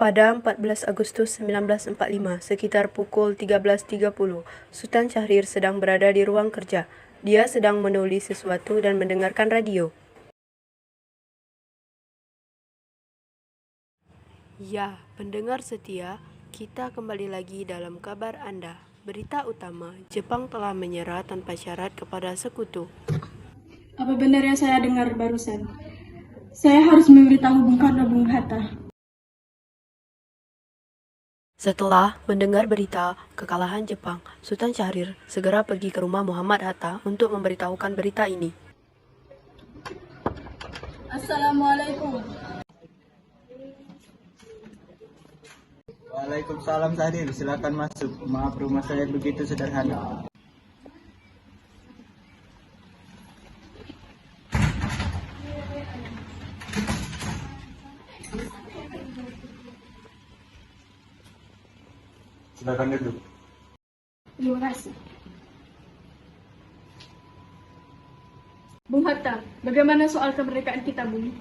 Pada 14 Agustus 1945, sekitar pukul 13.30, Sultan Syahrir sedang berada di ruang kerja. Dia sedang menulis sesuatu dan mendengarkan radio. Ya, pendengar setia, kita kembali lagi dalam kabar Anda. Berita utama, Jepang telah menyerah tanpa syarat kepada sekutu. Apa benar yang saya dengar barusan? Saya harus memberitahu Bung Karno, Bung Hatta. Setelah mendengar berita kekalahan Jepang, Sultan Syahrir segera pergi ke rumah Muhammad Hatta untuk memberitahukan berita ini. Assalamualaikum. Waalaikumsalam Syahrir, silakan masuk. Maaf rumah saya begitu sederhana. Silakan duduk. Terima kasih. Bung Hatta, bagaimana soal kemerdekaan kita, Bung?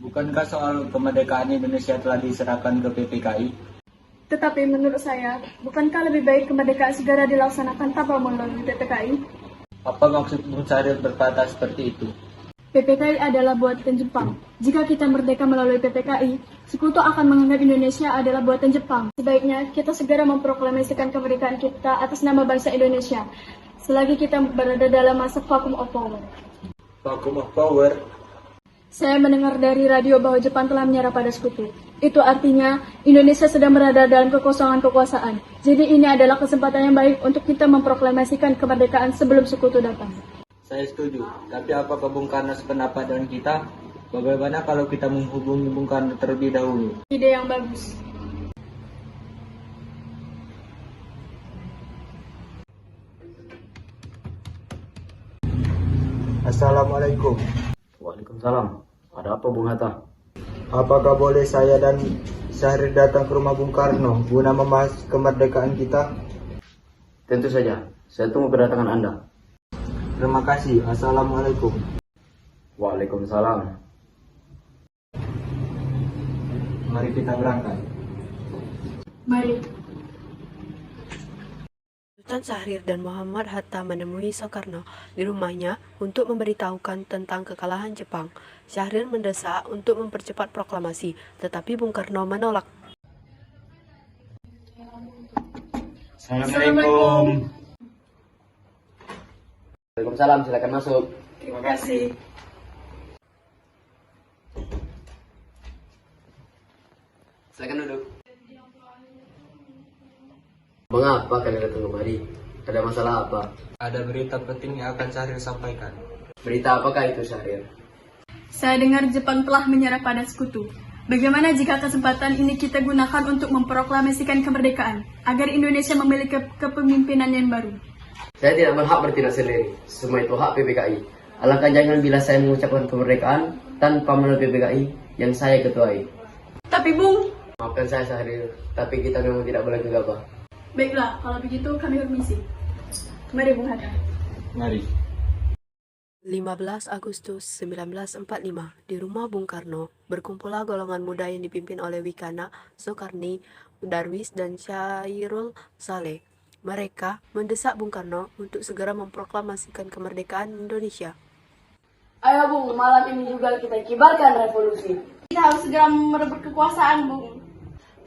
Bukankah soal kemerdekaan Indonesia telah diserahkan ke PPKI? Tetapi menurut saya, bukankah lebih baik kemerdekaan segera dilaksanakan tanpa melalui PPKI? Apa maksud Bung Syahrir berkata seperti itu? PPKI adalah buatan Jepang. Jika kita merdeka melalui PPKI, sekutu akan menganggap Indonesia adalah buatan Jepang. Sebaiknya kita segera memproklamasikan kemerdekaan kita atas nama bangsa Indonesia, selagi kita berada dalam masa vacuum of power. Vacuum of power? Saya mendengar dari radio bahwa Jepang telah menyerah pada sekutu. Itu artinya Indonesia sedang berada dalam kekosongan kekuasaan. Jadi ini adalah kesempatan yang baik untuk kita memproklamasikan kemerdekaan sebelum sekutu datang. Saya setuju, tapi apakah Bung Karno sependapat dengan kita? Bagaimana kalau kita menghubungi Bung Karno terlebih dahulu? Ide yang bagus. Assalamualaikum. Waalaikumsalam. Ada apa Bung Hatta? Apakah boleh saya dan Syahrir datang ke rumah Bung Karno guna membahas kemerdekaan kita? Tentu saja. Saya tunggu kedatangan Anda. Terima kasih. Assalamualaikum. Waalaikumsalam. Mari kita berangkat. Mari. Sultan Syahrir dan Muhammad Hatta menemui Soekarno di rumahnya untuk memberitahukan tentang kekalahan Jepang. Syahrir mendesak untuk mempercepat proklamasi, tetapi Bung Karno menolak. Assalamualaikum. Waalaikumsalam. Silakan masuk. Terima kasih. Silakan duduk. Mengapa kalian datang kemari? Ada masalah apa? Ada berita penting yang akan Syahrir sampaikan. Berita apakah itu, Syahrir? Saya dengar Jepang telah menyerah pada sekutu. Bagaimana jika kesempatan ini kita gunakan untuk memproklamasikan kemerdekaan, agar Indonesia memiliki kepemimpinan yang baru? Saya tidak berhak bertindak sendiri. Semua itu hak PPKI. Alangkah jangan bila saya mengucapkan kemerdekaan tanpa melalui PPKI yang saya ketuai. Tapi Bung, Maafkan saya, Syahrir, tapi kita memang tidak boleh gegabah. baiklah, kalau begitu kami permisi. Mari Bung Hatta. Mari. 15 Agustus 1945, di rumah Bung Karno, berkumpullah golongan muda yang dipimpin oleh Wikana, Soekarni, Darwis, dan Syairul Saleh. Mereka mendesak Bung Karno untuk segera memproklamasikan kemerdekaan Indonesia. Ayo Bung, malam ini juga kita kibarkan revolusi. Kita harus segera merebut kekuasaan, Bung.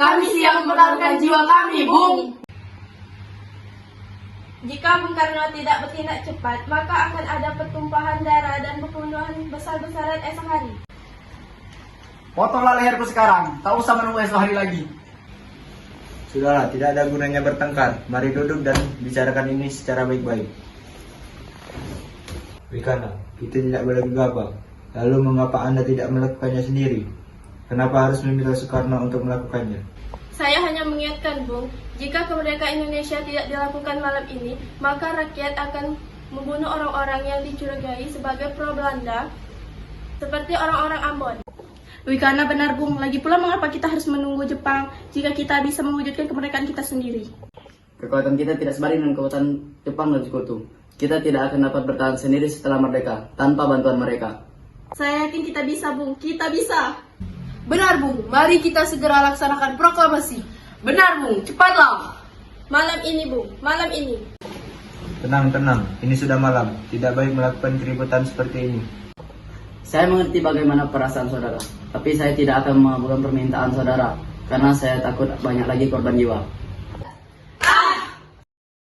Kami siap menaruhkan jiwa kami, Bung. Jika Bung Karno tidak bertindak cepat, maka akan ada pertumpahan darah dan pembunuhan besar-besaran esok hari. Potonglah leherku sekarang, tak usah menunggu esok hari lagi. Sudahlah, tidak ada gunanya bertengkar. Mari duduk dan bicarakan ini secara baik-baik. Wikana, kita tidak boleh gegabah. Lalu mengapa Anda tidak melakukannya sendiri? Kenapa harus meminta Soekarno untuk melakukannya? Saya hanya mengingatkan, Bung, jika kemerdekaan Indonesia tidak dilakukan malam ini, maka rakyat akan membunuh orang-orang yang dicurigai sebagai pro-Belanda, seperti orang-orang Ambon. Wikana benar, Bung. Lagi pula mengapa kita harus menunggu Jepang jika kita bisa mewujudkan kemerdekaan kita sendiri? Kekuatan kita tidak sebanding dengan kekuatan Jepang dan sekutu. Kita tidak akan dapat bertahan sendiri setelah merdeka, tanpa bantuan mereka. Saya yakin kita bisa, Bung. Kita bisa. Benar, Bung. Mari kita segera laksanakan proklamasi. Benar, Bung. Cepatlah. Malam ini, Bung. Malam ini. Tenang, ini sudah malam. Tidak baik melakukan keributan seperti ini. Saya mengerti bagaimana perasaan saudara, tapi saya tidak akan mengabulkan permintaan saudara karena saya takut banyak lagi korban jiwa.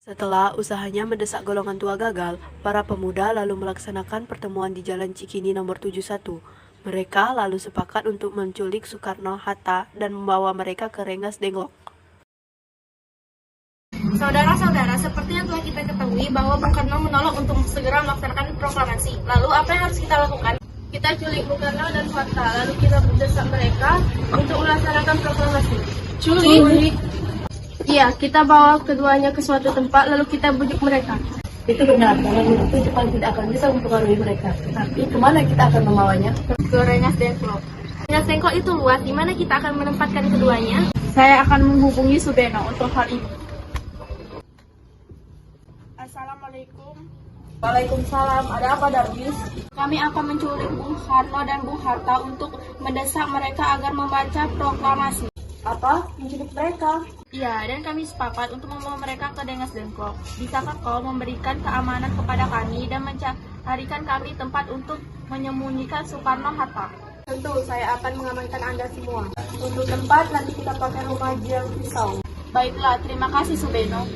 Setelah usahanya mendesak golongan tua gagal, para pemuda lalu melaksanakan pertemuan di Jalan Cikini nomor 71. Mereka lalu sepakat untuk menculik Soekarno-Hatta dan membawa mereka ke Rengas Dengklok. Saudara-saudara, seperti yang telah kita ketahui bahwa Bung Karno menolak untuk segera melaksanakan proklamasi. Lalu apa yang harus kita lakukan? Kita culik Bung Karno dan Hatta, lalu kita mendesak mereka untuk melaksanakan proklamasi. Culik? Iya, kita bawa keduanya ke suatu tempat, lalu kita bujuk mereka. Itu benar, karena itu Jepang tidak akan bisa mempengaruhi mereka. Tapi kemana kita akan membawanya? Ke Rengas Dengklok. Rengas Dengklok itu luas, di mana kita akan menempatkan keduanya? Saya akan menghubungi Subeno untuk hal ini. Assalamualaikum. Waalaikumsalam. Ada apa, Darwis? Kami akan menculik Bung Karno dan Bung Hatta untuk mendesak mereka agar membaca proklamasi. Apa? Menculik mereka? Iya, dan kami sepakat untuk membawa mereka ke Rengas Dengklok. Bisakah kau memberikan keamanan kepada kami dan mencarikan kami tempat untuk menyembunyikan Soekarno-Hatta? Tentu, saya akan mengamankan Anda semua. Untuk tempat, nanti kita pakai rumah Jiang Pisau. Baiklah, terima kasih Subeno.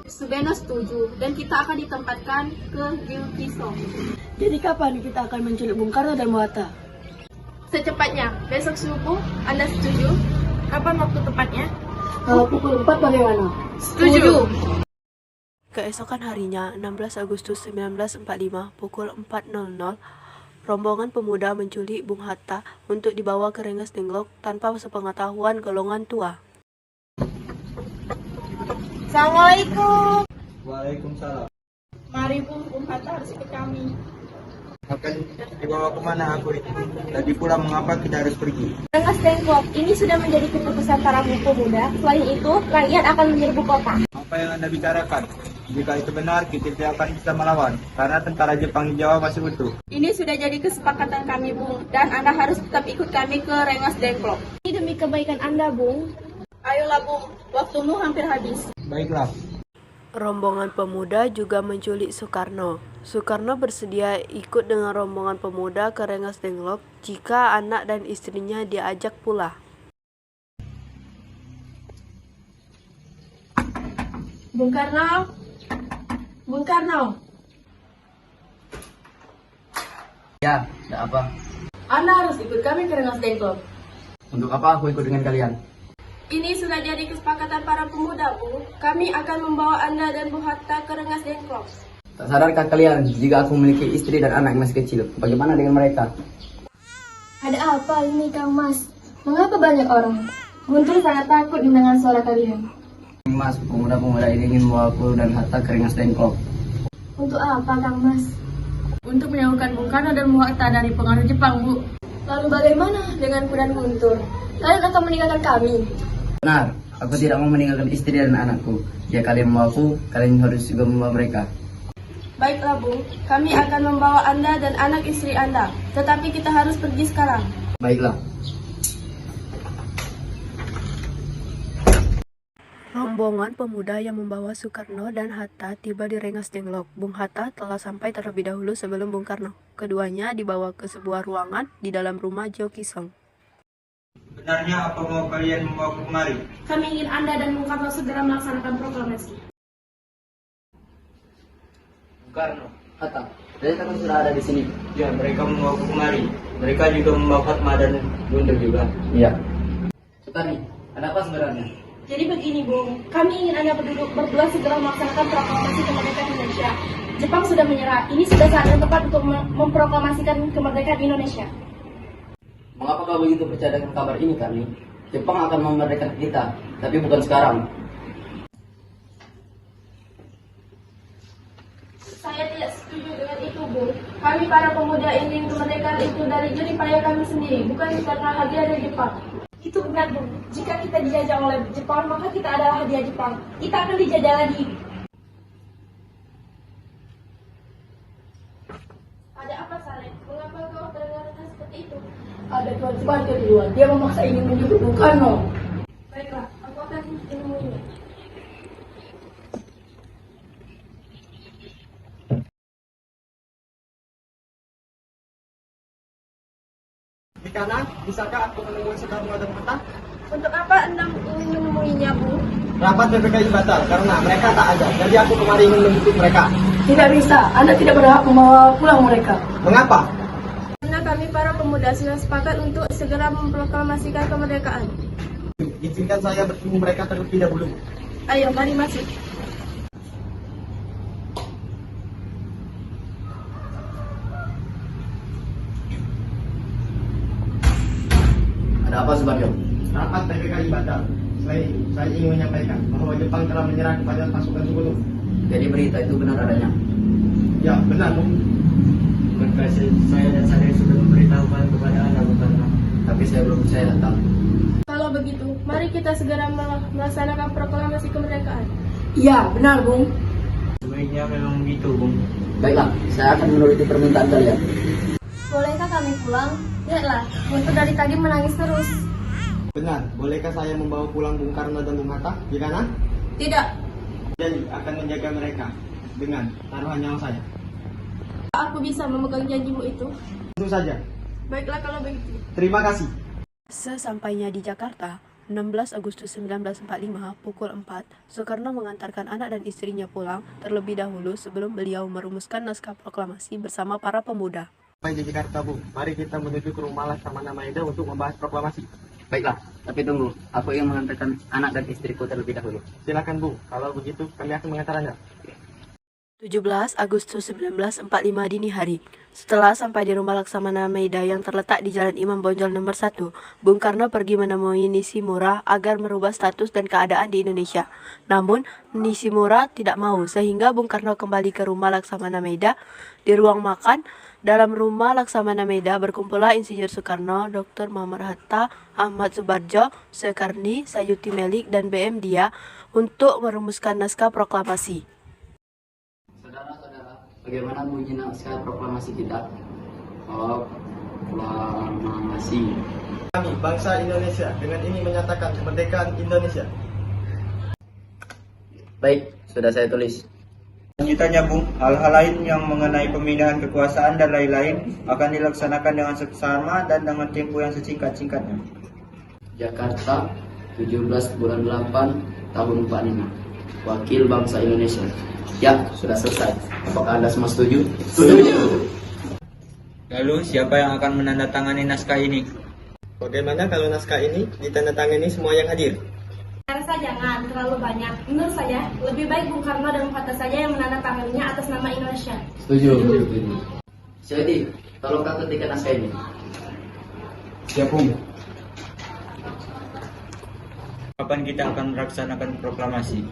Subeno setuju, dan kita akan ditempatkan ke Gilkisong. Jadi kapan kita akan menculik Bung Karno dan Hatta? Secepatnya, besok subuh, Anda setuju? Kapan waktu tepatnya? Kalau pukul 4 bagaimana? Setuju. Keesokan harinya, 16 Agustus 1945, pukul 4.00, rombongan pemuda menculik Bung Hatta untuk dibawa ke Rengas Dengklok tanpa sepengetahuan golongan tua. Assalamualaikum. Waalaikumsalam. Mari Bung Hatta harus ikut kami. Akan dibawa kemana aku? Tadi pula mengapa kita harus pergi? Rengas Dengklok, ini sudah menjadi keputusan para pemuda. Selain itu, rakyat akan menyerbu kota. Apa yang Anda bicarakan? Jika itu benar, kita tidak akan bisa melawan, karena tentara Jepang di Jawa masih utuh. Ini sudah jadi kesepakatan kami, Bung, dan Anda harus tetap ikut kami ke Rengas Dengklok. Ini demi kebaikan Anda, Bung. Ayolah, Bung, waktumu hampir habis. Baiklah. Rombongan pemuda juga menculik Soekarno. Soekarno bersedia ikut dengan rombongan pemuda ke Rengas Dengklok jika anak dan istrinya diajak pula. Bung Karno. Bung Karno. Ya, tidak apa. Anda harus ikut kami ke Rengas Dengklok. Untuk apa aku ikut dengan kalian? Ini sudah jadi kesepakatan para pemuda, Bung. Kami akan membawa Anda dan Bung Hatta ke Rengas Dengklok. Tak sadarkah kalian jika aku memiliki istri dan anak yang masih kecil? Bagaimana dengan mereka? Ada apa ini, Kang Mas? Mengapa banyak orang? Guntur sangat takut mendengar suara kalian. Mas, pemuda-pemuda ini ingin membawa aku dan Hatta ke Rengas Dengklok. Untuk apa, Kang Mas? Untuk menjauhkan Bung Karno dan Hatta dari pengaruh Jepang, Bu. Lalu bagaimana denganku dan Guntur? Kalian akan meninggalkan kami? Benar, aku tidak mau meninggalkan istri dan anakku. Jika kalian membawaku, kalian harus juga membawa mereka. Baiklah, Bung. Kami akan membawa Anda dan anak istri Anda. Tetapi kita harus pergi sekarang. Baiklah. Rombongan pemuda yang membawa Soekarno dan Hatta tiba di Rengas Dengklok. Bung Hatta telah sampai terlebih dahulu sebelum Bung Karno. Keduanya dibawa ke sebuah ruangan di dalam rumah Jo Kisong. Benarnya apa mau kalian membawa kemari? Kami ingin Anda dan Bung Karno segera melaksanakan proklamasi. Bung Karno, Hatta, dari kapan sudah ada di sini? Ya, mereka membawa kemari. Mereka juga membawa Fatma dan Guntur juga. Iya. Sutari, ada apa sebenarnya? Jadi begini, Bung. Kami ingin Anda berdua segera melaksanakan proklamasi kemerdekaan Indonesia. Jepang sudah menyerah. Ini sudah saat yang tepat untuk memproklamasikan kemerdekaan Indonesia. Mengapa kau begitu percaya dengan kabar ini, Karni? Jepang akan memerdekakan kita, tapi bukan sekarang. Saya tidak setuju dengan itu, Bung. Kami para pemuda ingin kemerdekaan itu dari jerih payah kami sendiri, bukan karena hadiah dari Jepang. Itu benar, Bung. Jika kita dijajah oleh Jepang, maka kita adalah hadiah Jepang. Kita akan dijajah lagi. Ada apa, Saleh? Mengapa kau berkata seperti itu? Tuan Soebarjo duluan. Dia memaksa ingin menjemput Bung Karno. Baiklah, aku akan menemuinya. Wikana, bisakah aku menemui Soekarno dan Hatta? Untuk apa Anda ingin menemuinya, Bung? Rapat PPKI batal karena mereka tak ada. Jadi aku kemari ingin menjemput mereka. Tidak bisa, Anda tidak berhak membawa pulang mereka. Mengapa? Karena kami para pemuda sudah sepakat untuk segera memproklamasikan kemerdekaan. Izinkan saya bertemu mereka terlebih dahulu. Ayo, mari masuk. Ada apa Subarjo? Rapat PPKI batal. Saya ingin menyampaikan bahwa Jepang telah menyerah kepada pasukan Sekutu. Jadi berita itu benar adanya? Ya, benar, Bu. Berkasih saya dan saya sudah memberitahukan kepada Anda, Bung Karno. Tapi saya belum percaya datang. Kalau begitu, mari kita segera melaksanakan proklamasi kemerdekaan. Iya, benar, Bung. Sebaiknya memang begitu, Bung. Baiklah, saya akan menuruti permintaan kalian. Bolehkah kami pulang? Lihatlah, Guntur dari tadi menangis terus. Benar, bolehkah saya membawa pulang Bung Karno dan Bung Hatta? Wikana? Tidak, Jadi akan menjaga mereka dengan taruhan nyawa saya. aku bisa memegang janjimu itu. Tentu saja. Baiklah kalau begitu. Terima kasih. Sesampainya di Jakarta, 16 Agustus 1945 pukul 4, Soekarno mengantarkan anak dan istrinya pulang terlebih dahulu sebelum beliau merumuskan naskah proklamasi bersama para pemuda. Sampai di Jakarta, Bu. Mari kita menuju ke rumah Laksamana Maeda untuk membahas proklamasi. Baiklah, tapi tunggu. Aku ingin mengantarkan anak dan istriku terlebih dahulu. Silakan, Bu. Kalau begitu, kami akan mengantar Anda. 17 Agustus 1945 dini hari. Setelah sampai di rumah Laksamana Maeda yang terletak di Jalan Imam Bonjol nomor 1, Bung Karno pergi menemui Nishimura agar merubah status dan keadaan di Indonesia. Namun, Nishimura tidak mau sehingga Bung Karno kembali ke rumah Laksamana Maeda. Di ruang makan dalam rumah Laksamana Maeda berkumpullah Insinyur Soekarno, Dr. Muhammad Hatta, Ahmad Subarjo, Soekarni, Sayuti Melik, dan BM Dia untuk merumuskan naskah proklamasi. Saudara-saudara, bagaimana bunyi naskah proklamasi kita? Proklamasi. Kami, bangsa Indonesia, dengan ini menyatakan kemerdekaan Indonesia. Baik, sudah saya tulis. Lanjutannya, Bung, hal-hal lain yang mengenai pemindahan kekuasaan dan lain-lain akan dilaksanakan dengan seksama dan dengan tempo yang sesingkat-singkatnya. Jakarta, 17 bulan 8 tahun 45. Wakil bangsa Indonesia. Ya, sudah selesai. Apakah Anda semua setuju? Setuju. Lalu, siapa yang akan menandatangani naskah ini? Bagaimana kalau naskah ini ditandatangani semua yang hadir? Saya rasa jangan terlalu banyak. Menurut saya, lebih baik Bung Karno dan Bung Hatta saja yang menandatanganinya atas nama Indonesia. Setuju. Jadi, tolong kau ketikkan naskah ini. Siap, Bung. Kapan kita akan melaksanakan proklamasi?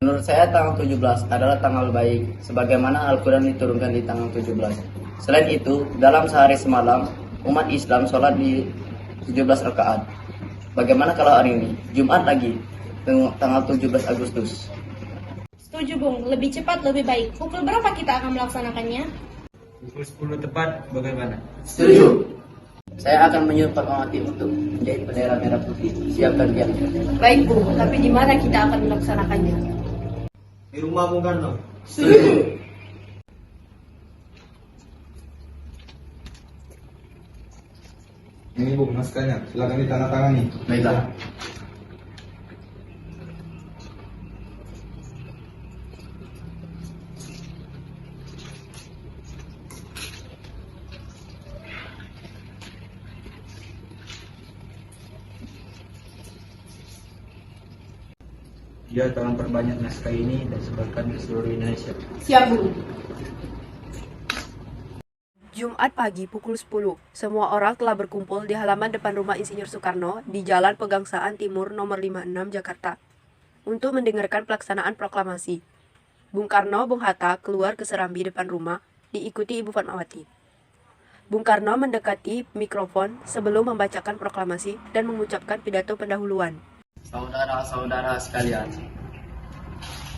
Menurut saya tanggal 17 adalah tanggal baik, sebagaimana Al-Quran diturunkan di tanggal 17. Selain itu, dalam sehari semalam, umat Islam sholat di 17 rakaat. Bagaimana kalau hari ini, Jumat lagi, tanggal 17 Agustus? Setuju Bung, lebih cepat lebih baik. Pukul berapa kita akan melaksanakannya? Pukul 10 tepat, bagaimana? Setuju. Saya akan menyuruh Pak Mawati untuk menjahit bendera merah putih. Siapkan dia. Baik, Bung, tapi di mana kita akan melaksanakannya? Di rumah Bung Karno. Setuju. Ini, Bung, naskahnya. Silakan ditandatangani. Baiklah. Dia tolong perbanyak naskah ini dan sebarkan ke seluruh Indonesia. Siap, Bung. Jumat pagi pukul 10, semua orang telah berkumpul di halaman depan rumah Insinyur Soekarno di Jalan Pegangsaan Timur nomor 56 Jakarta untuk mendengarkan pelaksanaan proklamasi. Bung Karno, Bung Hatta keluar ke serambi depan rumah diikuti Ibu Fatmawati. Bung Karno mendekati mikrofon sebelum membacakan proklamasi dan mengucapkan pidato pendahuluan. Saudara-saudara sekalian,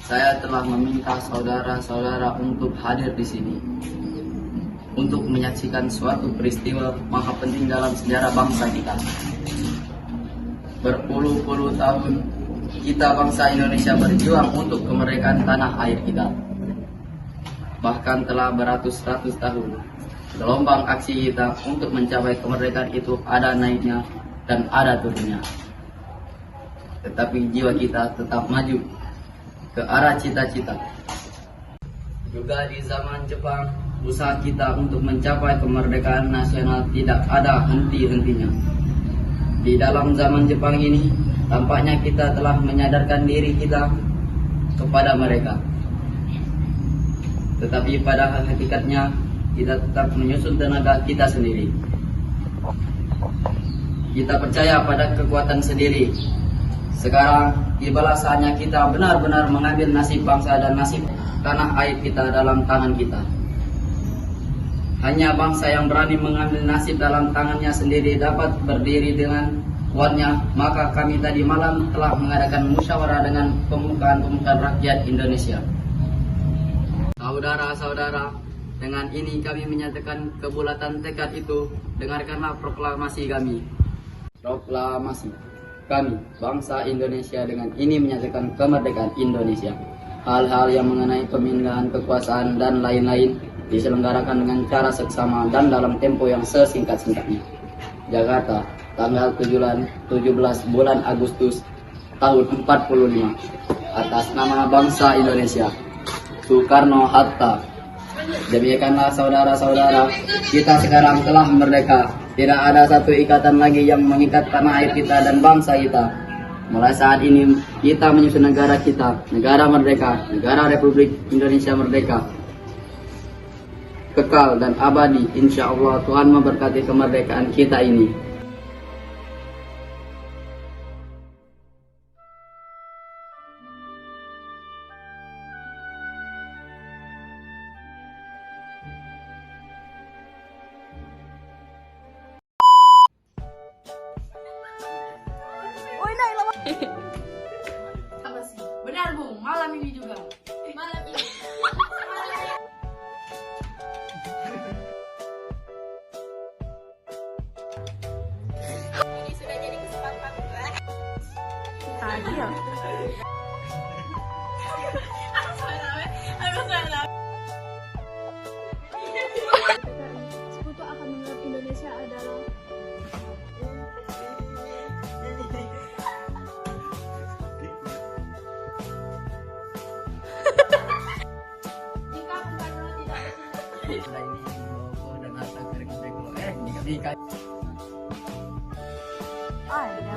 saya telah meminta saudara-saudara untuk hadir di sini. untuk menyaksikan suatu peristiwa maha penting dalam sejarah bangsa kita. Berpuluh-puluh tahun kita bangsa Indonesia berjuang untuk kemerdekaan tanah air kita. Bahkan telah beratus-ratus tahun gelombang aksi kita untuk mencapai kemerdekaan itu ada naiknya dan ada turunnya. Tetapi jiwa kita tetap maju ke arah cita-cita. Juga di zaman Jepang, usaha kita untuk mencapai kemerdekaan nasional tidak ada henti-hentinya. Di dalam zaman Jepang ini, tampaknya kita telah menyadarkan diri kita kepada mereka. Tetapi pada hakikatnya, kita tetap menyusun tenaga kita sendiri. Kita percaya pada kekuatan sendiri. Sekarang tibalah saatnya kita benar-benar mengambil nasib bangsa dan nasib tanah air kita dalam tangan kita. Hanya bangsa yang berani mengambil nasib dalam tangannya sendiri dapat berdiri dengan kuatnya. Maka kami tadi malam telah mengadakan musyawarah dengan pemuka-pemuka rakyat Indonesia. Saudara-saudara, dengan ini kami menyatakan kebulatan tekad itu. Dengarkanlah proklamasi kami. Proklamasi kami, bangsa Indonesia, dengan ini menyatakan kemerdekaan Indonesia. Hal-hal yang mengenai pemindahan kekuasaan dan lain-lain diselenggarakan dengan cara seksama dan dalam tempo yang sesingkat-singkatnya. Jakarta, tanggal 17 bulan Agustus tahun 45. Atas nama bangsa Indonesia, Soekarno-Hatta. Demikianlah saudara-saudara, kita sekarang telah merdeka. Tidak ada satu ikatan lagi yang mengikat tanah air kita dan bangsa kita. Mulai saat ini kita menyusun negara kita, negara merdeka, negara Republik Indonesia merdeka, kekal dan abadi. Insya Allah Tuhan memberkati kemerdekaan kita ini. Apa sih? Benar Bung, malam ini juga. Malam ini. Ini sudah jadi kesempatan. Tadi ya. Sekutu akan menganggap Indonesia adalah Jika Bung Karno tidak Ah, ya.